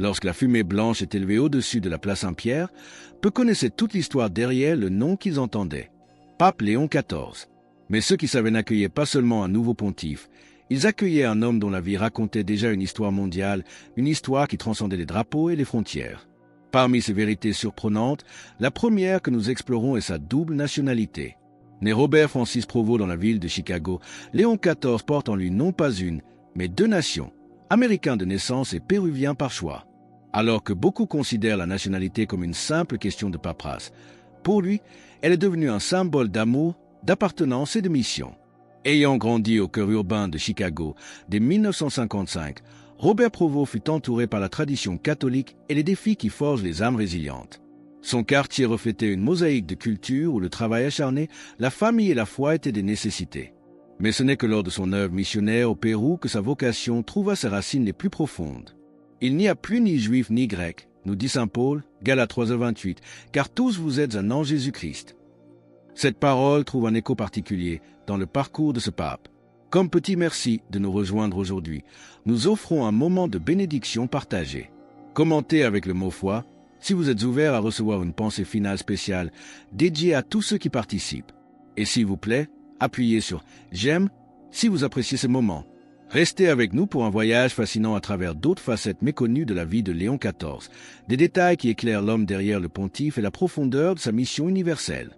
Lorsque la fumée blanche est élevée au-dessus de la place Saint-Pierre, peu connaissaient toute l'histoire derrière le nom qu'ils entendaient. Pape Léon XIV. Mais ceux qui savaient n'accueillaient pas seulement un nouveau pontife, ils accueillaient un homme dont la vie racontait déjà une histoire mondiale, une histoire qui transcendait les drapeaux et les frontières. Parmi ces vérités surprenantes, la première que nous explorons est sa double nationalité. Né Robert Francis Provost dans la ville de Chicago, Léon XIV porte en lui non pas une, mais deux nations, américain de naissance et péruvien par choix. Alors que beaucoup considèrent la nationalité comme une simple question de paperasse, pour lui, elle est devenue un symbole d'amour, d'appartenance et de mission. Ayant grandi au cœur urbain de Chicago dès 1955, Robert Provost fut entouré par la tradition catholique et les défis qui forgent les âmes résilientes. Son quartier reflétait une mosaïque de culture où le travail acharné, la famille et la foi étaient des nécessités. Mais ce n'est que lors de son œuvre missionnaire au Pérou que sa vocation trouva ses racines les plus profondes. Il n'y a plus ni juif ni grec, nous dit saint Paul, Galates 3:28, car tous vous êtes un en Jésus-Christ. Cette parole trouve un écho particulier dans le parcours de ce pape. Comme petit merci de nous rejoindre aujourd'hui, nous offrons un moment de bénédiction partagée. Commentez avec le mot foi, si vous êtes ouvert à recevoir une pensée finale spéciale dédiée à tous ceux qui participent. Et s'il vous plaît, appuyez sur « J'aime » si vous appréciez ce moment. Restez avec nous pour un voyage fascinant à travers d'autres facettes méconnues de la vie de Léon XIV, des détails qui éclairent l'homme derrière le pontife et la profondeur de sa mission universelle.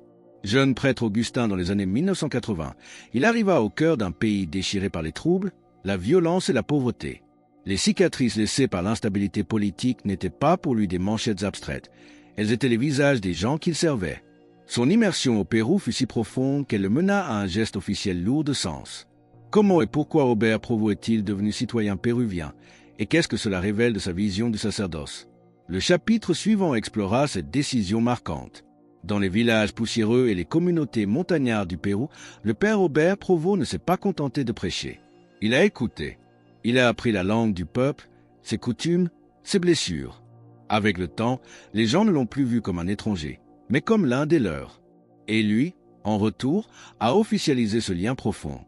Jeune prêtre augustin dans les années 1980, il arriva au cœur d'un pays déchiré par les troubles, la violence et la pauvreté. Les cicatrices laissées par l'instabilité politique n'étaient pas pour lui des manchettes abstraites, elles étaient les visages des gens qu'il servait. Son immersion au Pérou fut si profonde qu'elle le mena à un geste officiel lourd de sens. Comment et pourquoi Robert Provost est-il devenu citoyen péruvien, et qu'est-ce que cela révèle de sa vision du sacerdoce? Le chapitre suivant explora cette décision marquante. Dans les villages poussiéreux et les communautés montagnardes du Pérou, le père Robert Provost ne s'est pas contenté de prêcher. Il a écouté. Il a appris la langue du peuple, ses coutumes, ses blessures. Avec le temps, les gens ne l'ont plus vu comme un étranger, mais comme l'un des leurs. Et lui, en retour, a officialisé ce lien profond.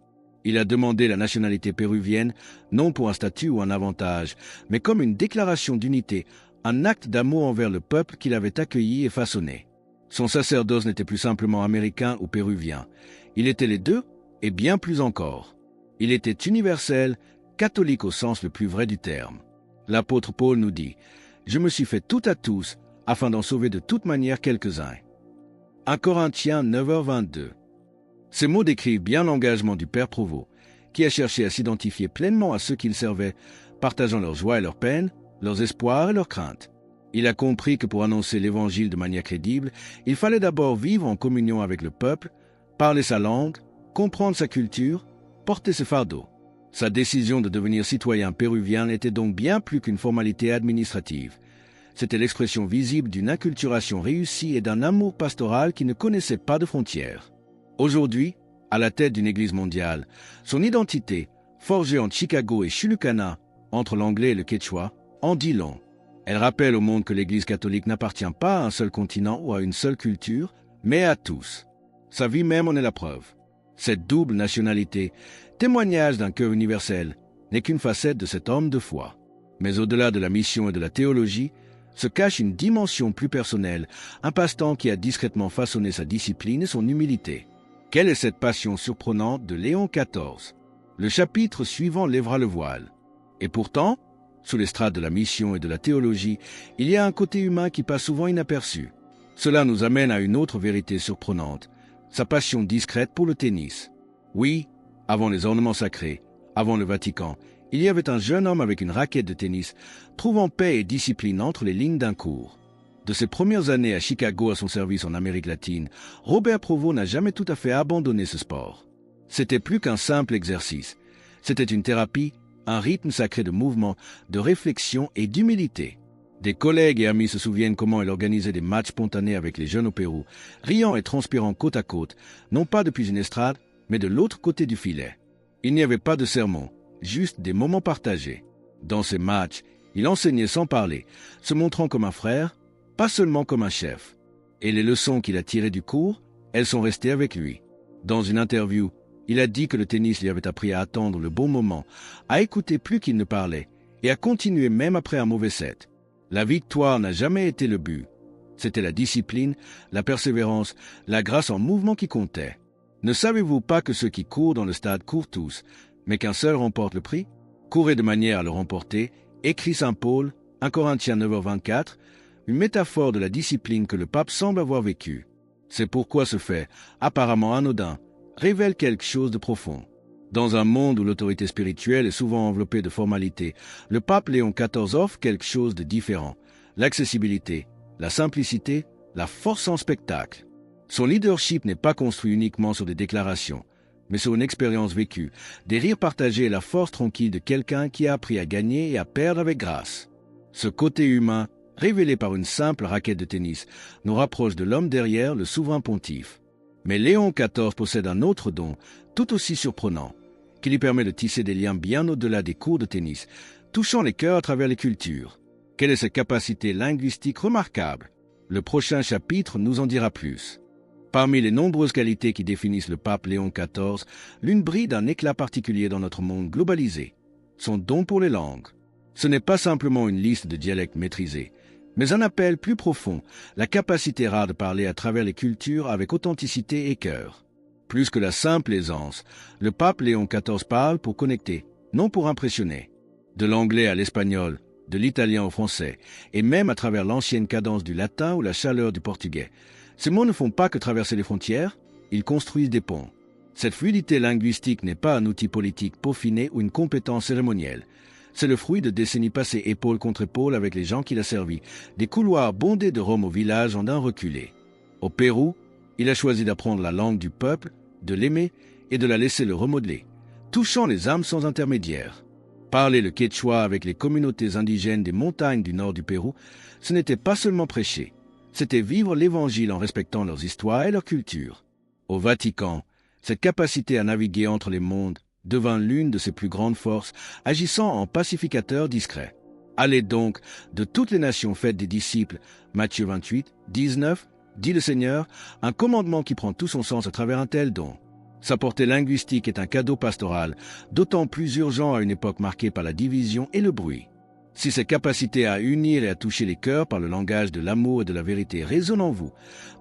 Il a demandé la nationalité péruvienne, non pour un statut ou un avantage, mais comme une déclaration d'unité, un acte d'amour envers le peuple qu'il avait accueilli et façonné. Son sacerdoce n'était plus simplement américain ou péruvien. Il était les deux et bien plus encore. Il était universel, catholique au sens le plus vrai du terme. L'apôtre Paul nous dit « Je me suis fait tout à tous afin d'en sauver de toute manière quelques-uns. » 1 Corinthiens 9h22. Ces mots décrivent bien l'engagement du père Provost, qui a cherché à s'identifier pleinement à ceux qu'il servait, partageant leurs joies et leurs peines, leurs espoirs et leurs craintes. Il a compris que pour annoncer l'Évangile de manière crédible, il fallait d'abord vivre en communion avec le peuple, parler sa langue, comprendre sa culture, porter ses fardeaux. Sa décision de devenir citoyen péruvien n'était donc bien plus qu'une formalité administrative. C'était l'expression visible d'une acculturation réussie et d'un amour pastoral qui ne connaissait pas de frontières. Aujourd'hui, à la tête d'une église mondiale, son identité, forgée entre Chicago et Chulucana, entre l'anglais et le quechua, en dit long. Elle rappelle au monde que l'Église catholique n'appartient pas à un seul continent ou à une seule culture, mais à tous. Sa vie même en est la preuve. Cette double nationalité, témoignage d'un cœur universel, n'est qu'une facette de cet homme de foi. Mais au-delà de la mission et de la théologie, se cache une dimension plus personnelle, un passe-temps qui a discrètement façonné sa discipline et son humilité. Quelle est cette passion surprenante de Léon XIV? Le chapitre suivant lèvera le voile. Et pourtant, sous les strates de la mission et de la théologie, il y a un côté humain qui passe souvent inaperçu. Cela nous amène à une autre vérité surprenante, sa passion discrète pour le tennis. Oui, avant les ornements sacrés, avant le Vatican, il y avait un jeune homme avec une raquette de tennis, trouvant paix et discipline entre les lignes d'un cours. De ses premières années à Chicago à son service en Amérique latine, Robert Provost n'a jamais tout à fait abandonné ce sport. C'était plus qu'un simple exercice. C'était une thérapie, un rythme sacré de mouvement, de réflexion et d'humilité. Des collègues et amis se souviennent comment il organisait des matchs spontanés avec les jeunes au Pérou, riant et transpirant côte à côte, non pas depuis une estrade, mais de l'autre côté du filet. Il n'y avait pas de sermon, juste des moments partagés. Dans ces matchs, il enseignait sans parler, se montrant comme un frère, pas seulement comme un chef. Et les leçons qu'il a tirées du cours, elles sont restées avec lui. Dans une interview, il a dit que le tennis lui avait appris à attendre le bon moment, à écouter plus qu'il ne parlait, et à continuer même après un mauvais set. La victoire n'a jamais été le but. C'était la discipline, la persévérance, la grâce en mouvement qui comptait. Ne savez-vous pas que ceux qui courent dans le stade courent tous, mais qu'un seul remporte le prix? Courez de manière à le remporter, écrit saint Paul, 1 Corinthiens 9h24, une métaphore de la discipline que le pape semble avoir vécue. C'est pourquoi ce fait, apparemment anodin, révèle quelque chose de profond. Dans un monde où l'autorité spirituelle est souvent enveloppée de formalités, le pape Léon XIV offre quelque chose de différent. L'accessibilité, la simplicité, la force en spectacle. Son leadership n'est pas construit uniquement sur des déclarations, mais sur une expérience vécue, des rires partagés et la force tranquille de quelqu'un qui a appris à gagner et à perdre avec grâce. Ce côté humain, révélé par une simple raquette de tennis, nous rapproche de l'homme derrière le souverain pontife. Mais Léon XIV possède un autre don, tout aussi surprenant, qui lui permet de tisser des liens bien au-delà des cours de tennis, touchant les cœurs à travers les cultures. Quelle est cette capacité linguistique remarquable? Le prochain chapitre nous en dira plus. Parmi les nombreuses qualités qui définissent le pape Léon XIV, l'une brille d'un éclat particulier dans notre monde globalisé, son don pour les langues. Ce n'est pas simplement une liste de dialectes maîtrisés, mais un appel plus profond, la capacité rare de parler à travers les cultures avec authenticité et cœur. Plus que la simple aisance, le pape Léon XIV parle pour connecter, non pour impressionner. De l'anglais à l'espagnol, de l'italien au français, et même à travers l'ancienne cadence du latin ou la chaleur du portugais. Ces mots ne font pas que traverser les frontières, ils construisent des ponts. Cette fluidité linguistique n'est pas un outil politique peaufiné ou une compétence cérémonielle. C'est le fruit de décennies passées épaule contre épaule avec les gens qu'il a servis, des couloirs bondés de Rome au village en un reculé. Au Pérou, il a choisi d'apprendre la langue du peuple, de l'aimer et de la laisser le remodeler, touchant les âmes sans intermédiaire. Parler le quechua avec les communautés indigènes des montagnes du nord du Pérou, ce n'était pas seulement prêcher, c'était vivre l'Évangile en respectant leurs histoires et leur culture. Au Vatican, cette capacité à naviguer entre les mondes devint l'une de ses plus grandes forces, agissant en pacificateur discret. Allez donc, de toutes les nations faites des disciples, Matthieu 28, 19, dit le Seigneur, un commandement qui prend tout son sens à travers un tel don. Sa portée linguistique est un cadeau pastoral, d'autant plus urgent à une époque marquée par la division et le bruit. Si cette capacité à unir et à toucher les cœurs par le langage de l'amour et de la vérité résonne en vous,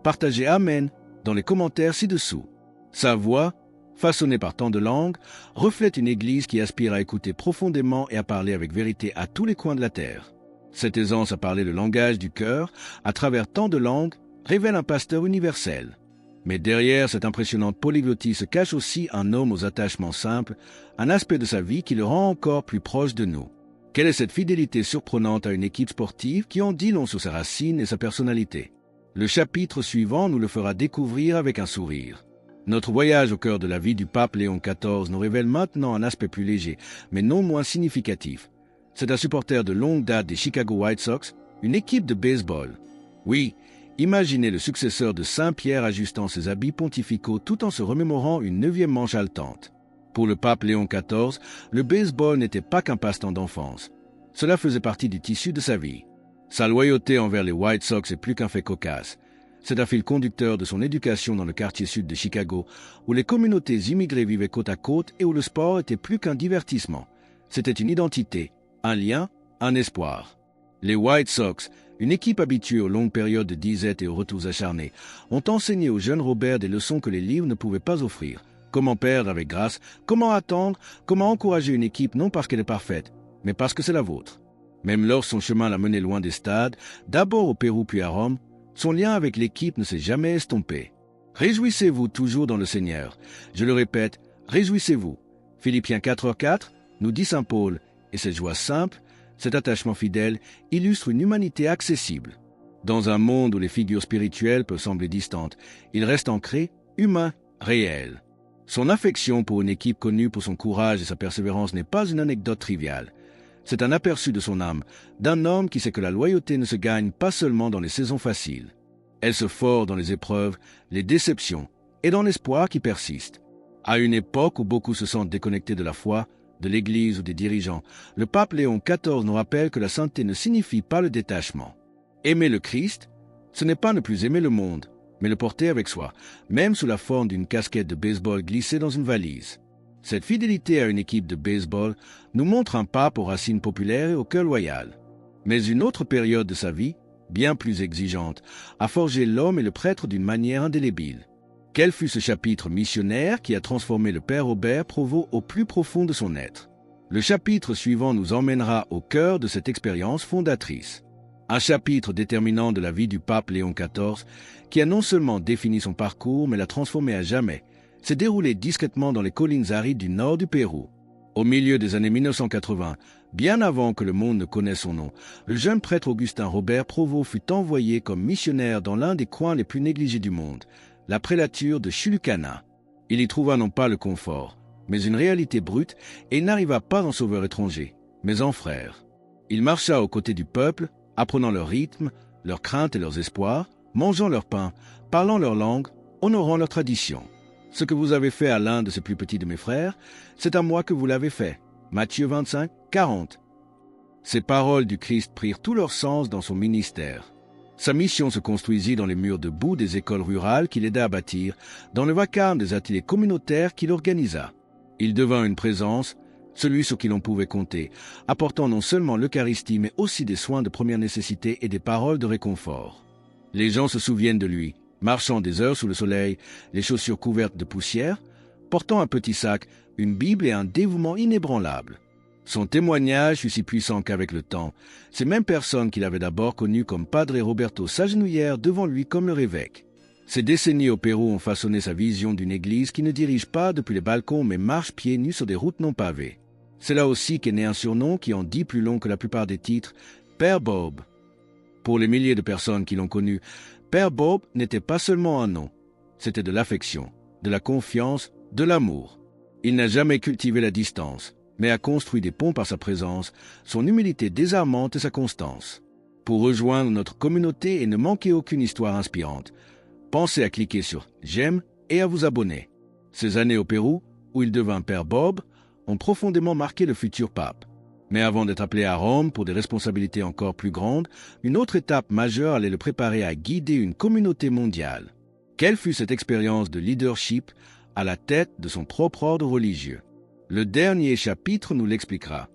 partagez Amen dans les commentaires ci-dessous. Sa voix, façonnée par tant de langues, reflète une Église qui aspire à écouter profondément et à parler avec vérité à tous les coins de la terre. Cette aisance à parler le langage du cœur, à travers tant de langues, révèle un pasteur universel. Mais derrière cette impressionnante polyglottie se cache aussi un homme aux attachements simples, un aspect de sa vie qui le rend encore plus proche de nous. Quelle est cette fidélité surprenante à une équipe sportive qui en dit long sur ses racines et sa personnalité? Le chapitre suivant nous le fera découvrir avec un sourire. Notre voyage au cœur de la vie du pape Léon XIV nous révèle maintenant un aspect plus léger, mais non moins significatif. C'est un supporter de longue date des Chicago White Sox, une équipe de baseball. Oui, imaginez le successeur de Saint-Pierre ajustant ses habits pontificaux tout en se remémorant une 9e manche haletante. Pour le pape Léon XIV, le baseball n'était pas qu'un passe-temps d'enfance. Cela faisait partie du tissu de sa vie. Sa loyauté envers les White Sox est plus qu'un fait cocasse. C'est un fil conducteur de son éducation dans le quartier sud de Chicago, où les communautés immigrées vivaient côte à côte et où le sport était plus qu'un divertissement. C'était une identité, un lien, un espoir. Les White Sox, une équipe habituée aux longues périodes de disette et aux retours acharnés, ont enseigné au jeune Robert des leçons que les livres ne pouvaient pas offrir. Comment perdre avec grâce, comment attendre, comment encourager une équipe non parce qu'elle est parfaite, mais parce que c'est la vôtre. Même lorsque son chemin l'a mené loin des stades, d'abord au Pérou puis à Rome, son lien avec l'équipe ne s'est jamais estompé. Réjouissez-vous toujours dans le Seigneur. Je le répète, réjouissez-vous. Philippiens 4h4 nous dit saint Paul, et cette joie simple, cet attachement fidèle, illustre une humanité accessible. Dans un monde où les figures spirituelles peuvent sembler distantes, il reste ancré, humain, réel. Son affection pour une équipe connue pour son courage et sa persévérance n'est pas une anecdote triviale. C'est un aperçu de son âme, d'un homme qui sait que la loyauté ne se gagne pas seulement dans les saisons faciles. Elle se forge dans les épreuves, les déceptions et dans l'espoir qui persiste. À une époque où beaucoup se sentent déconnectés de la foi, de l'Église ou des dirigeants, le pape Léon XIV nous rappelle que la sainteté ne signifie pas le détachement. Aimer le Christ, ce n'est pas ne plus aimer le monde, mais le porter avec soi, même sous la forme d'une casquette de baseball glissée dans une valise. Cette fidélité à une équipe de baseball nous montre un pape aux racines populaires et au cœur loyal. Mais une autre période de sa vie, bien plus exigeante, a forgé l'homme et le prêtre d'une manière indélébile. Quel fut ce chapitre missionnaire qui a transformé le père Robert Provost au plus profond de son être? Le chapitre suivant nous emmènera au cœur de cette expérience fondatrice. Un chapitre déterminant de la vie du pape Léon XIV, qui a non seulement défini son parcours, mais l'a transformé à jamais, s'est déroulé discrètement dans les collines arides du nord du Pérou. Au milieu des années 1980, bien avant que le monde ne connaisse son nom, le jeune prêtre Augustin Robert Provost fut envoyé comme missionnaire dans l'un des coins les plus négligés du monde, la prélature de Chulucana. Il y trouva non pas le confort, mais une réalité brute, et il n'arriva pas en sauveur étranger, mais en frère. Il marcha aux côtés du peuple, apprenant leur rythme, leurs craintes et leurs espoirs, mangeant leur pain, parlant leur langue, honorant leurs traditions. Ce que vous avez fait à l'un de ces plus petits de mes frères, c'est à moi que vous l'avez fait. Matthieu 25, 40. Ces paroles du Christ prirent tout leur sens dans son ministère. Sa mission se construisit dans les murs de boue des écoles rurales qu'il aida à bâtir, dans le vacarme des ateliers communautaires qu'il organisa. Il devint une présence, celui sur qui l'on pouvait compter, apportant non seulement l'Eucharistie mais aussi des soins de première nécessité et des paroles de réconfort. Les gens se souviennent de lui, marchant des heures sous le soleil, les chaussures couvertes de poussière, portant un petit sac, une Bible et un dévouement inébranlable. Son témoignage fut si puissant qu'avec le temps, ces mêmes personnes qu'il avait d'abord connues comme Padre Roberto s'agenouillèrent devant lui comme leur évêque. Ces décennies au Pérou ont façonné sa vision d'une église qui ne dirige pas depuis les balcons mais marche pieds nus sur des routes non pavées. C'est là aussi qu'est né un surnom qui en dit plus long que la plupart des titres, Père Bob. Pour les milliers de personnes qui l'ont connu, Père Bob n'était pas seulement un nom, c'était de l'affection, de la confiance, de l'amour. Il n'a jamais cultivé la distance, mais a construit des ponts par sa présence, son humilité désarmante et sa constance. Pour rejoindre notre communauté et ne manquer aucune histoire inspirante, pensez à cliquer sur « J'aime » et à vous abonner. Ces années au Pérou, où il devint Père Bob, ont profondément marqué le futur pape. Mais avant d'être appelé à Rome pour des responsabilités encore plus grandes, une autre étape majeure allait le préparer à guider une communauté mondiale. Quelle fut cette expérience de leadership à la tête de son propre ordre religieux? Le dernier chapitre nous l'expliquera.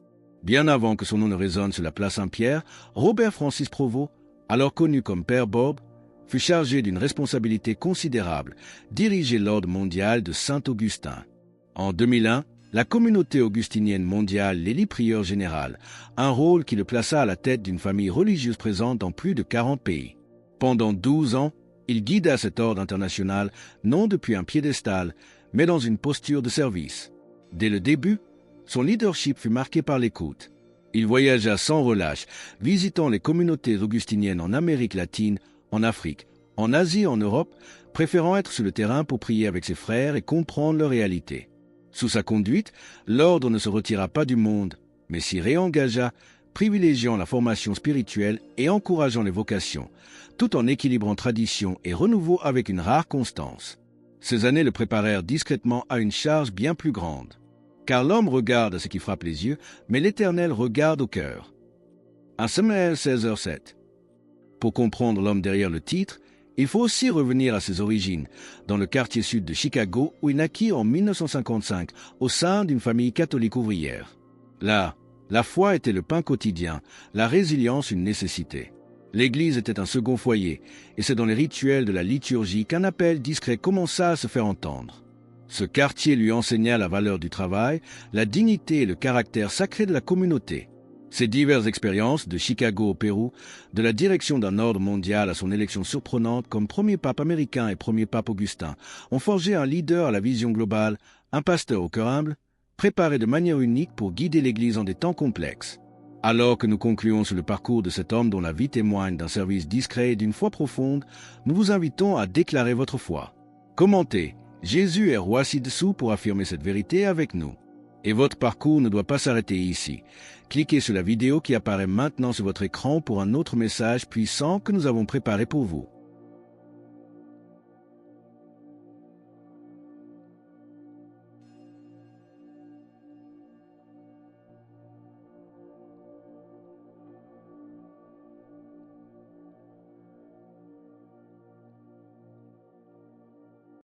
Bien avant que son nom ne résonne sur la place Saint-Pierre, Robert Francis Provost, alors connu comme Père Bob, fut chargé d'une responsabilité considérable, diriger l'ordre mondial de Saint-Augustin. En 2001, la communauté augustinienne mondiale l'élit prieur général, un rôle qui le plaça à la tête d'une famille religieuse présente dans plus de 40 pays. Pendant 12 ans, il guida cet ordre international, non depuis un piédestal, mais dans une posture de service. Dès le début, son leadership fut marqué par l'écoute. Il voyagea sans relâche, visitant les communautés augustiniennes en Amérique latine, en Afrique, en Asie et en Europe, préférant être sur le terrain pour prier avec ses frères et comprendre leur réalité. Sous sa conduite, l'ordre ne se retira pas du monde, mais s'y réengagea, privilégiant la formation spirituelle et encourageant les vocations, tout en équilibrant tradition et renouveau avec une rare constance. Ces années le préparèrent discrètement à une charge bien plus grande. Car l'homme regarde à ce qui frappe les yeux, mais l'Éternel regarde au cœur. 1 Samuel 16h7. Pour comprendre l'homme derrière le titre, il faut aussi revenir à ses origines, dans le quartier sud de Chicago où il naquit en 1955 au sein d'une famille catholique ouvrière. Là, la foi était le pain quotidien, la résilience une nécessité. L'Église était un second foyer, et c'est dans les rituels de la liturgie qu'un appel discret commença à se faire entendre. Ce quartier lui enseigna la valeur du travail, la dignité et le caractère sacré de la communauté. Ces diverses expériences, de Chicago au Pérou, de la direction d'un ordre mondial à son élection surprenante comme premier pape américain et premier pape Augustin, ont forgé un leader à la vision globale, un pasteur au cœur humble, préparé de manière unique pour guider l'Église en des temps complexes. Alors que nous concluons sur le parcours de cet homme dont la vie témoigne d'un service discret et d'une foi profonde, nous vous invitons à déclarer votre foi. Commentez « Jésus est roi ci-dessous » pour affirmer cette vérité avec nous. Et votre parcours ne doit pas s'arrêter ici. Cliquez sur la vidéo qui apparaît maintenant sur votre écran pour un autre message puissant que nous avons préparé pour vous.